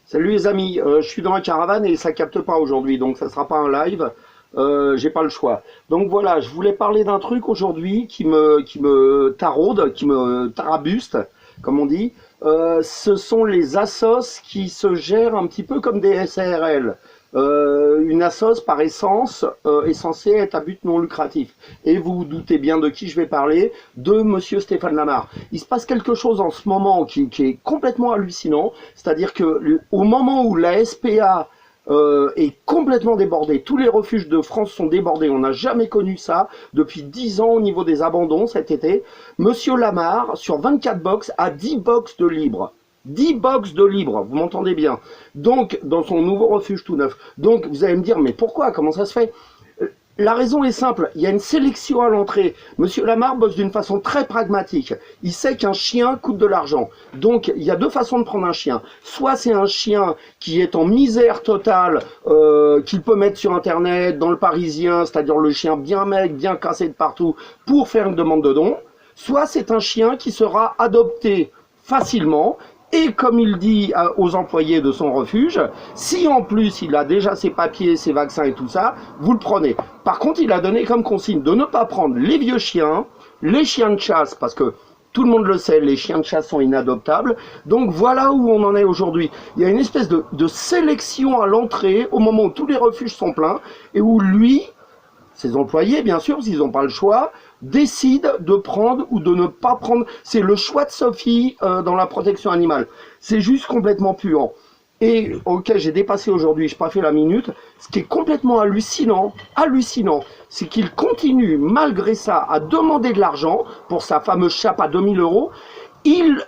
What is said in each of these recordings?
Salut les amis, je suis dans la caravane et ça capte pas aujourd'hui, donc ça sera pas un live, j'ai pas le choix. Donc voilà, je voulais parler d'un truc aujourd'hui qui me taraude, qui me tarabuste, comme on dit. Ce sont les assos qui se gèrent un petit peu comme des SARL. Une assos par essence est censée être à but non lucratif. Et vous vous doutez bien de qui je vais parler, de monsieur Stéphane Lamar. Il se passe quelque chose en ce moment qui est complètement hallucinant, c'est-à-dire que au moment où la SPA est complètement débordée, tous les refuges de France sont débordés, on n'a jamais connu ça depuis 10 ans au niveau des abandons cet été. Monsieur Lamar, sur 24 box, a 10 box de libre. 10 box de libre, vous m'entendez bien. Donc, dans son nouveau refuge tout neuf. Donc, vous allez me dire, mais pourquoi? Comment ça se fait? La raison est simple, il y a une sélection à l'entrée. Monsieur Lamar bosse d'une façon très pragmatique. Il sait qu'un chien coûte de l'argent. Donc, il y a deux façons de prendre un chien. Soit c'est un chien qui est en misère totale, qu'il peut mettre sur Internet, dans le Parisien, c'est-à-dire le chien bien maigre, bien cassé de partout, pour faire une demande de don. Soit c'est un chien qui sera adopté facilement. Et comme il dit aux employés de son refuge, si en plus il a déjà ses papiers, ses vaccins et tout ça, vous le prenez. Par contre, il a donné comme consigne de ne pas prendre les vieux chiens, les chiens de chasse, parce que tout le monde le sait, les chiens de chasse sont inadoptables. Donc voilà où on en est aujourd'hui. Il y a une espèce de sélection à l'entrée au moment où tous les refuges sont pleins et où lui, ses employés, bien sûr, s'ils n'ont pas le choix, décident de prendre ou de ne pas prendre. C'est le choix de Sophie dans la protection animale. C'est juste complètement puant. Et ok, j'ai dépassé aujourd'hui, je n'ai pas fait la minute. Ce qui est complètement hallucinant, c'est qu'il continue malgré ça à demander de l'argent pour sa fameuse chape à 2000 €.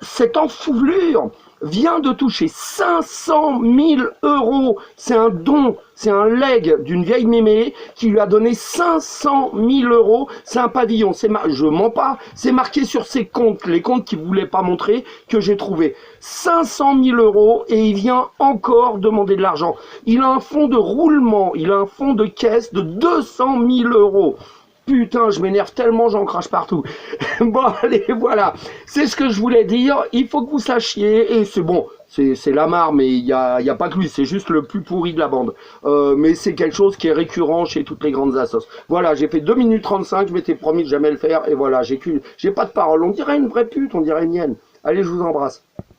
Cette enfoulure vient de toucher 500 000 €. C'est un don, c'est un leg d'une vieille mémé qui lui a donné 500 000 €. C'est un pavillon, je mens pas, c'est marqué sur ses comptes, les comptes qu'il ne voulait pas montrer, que j'ai trouvé. 500 000 € et il vient encore demander de l'argent. Il a un fonds de roulement, il a un fonds de caisse de 200 000 €. Putain, je m'énerve tellement, j'en crache partout. Bon, allez, voilà. C'est ce que je voulais dire. Il faut que vous sachiez. Et c'est bon, c'est Lamar, mais il y a pas que lui. C'est juste le plus pourri de la bande. Mais c'est quelque chose qui est récurrent chez toutes les grandes assos. Voilà, j'ai fait 2 minutes 35. Je m'étais promis de jamais le faire. Et voilà, j'ai pas de parole. On dirait une vraie pute, on dirait une hyène. Allez, je vous embrasse.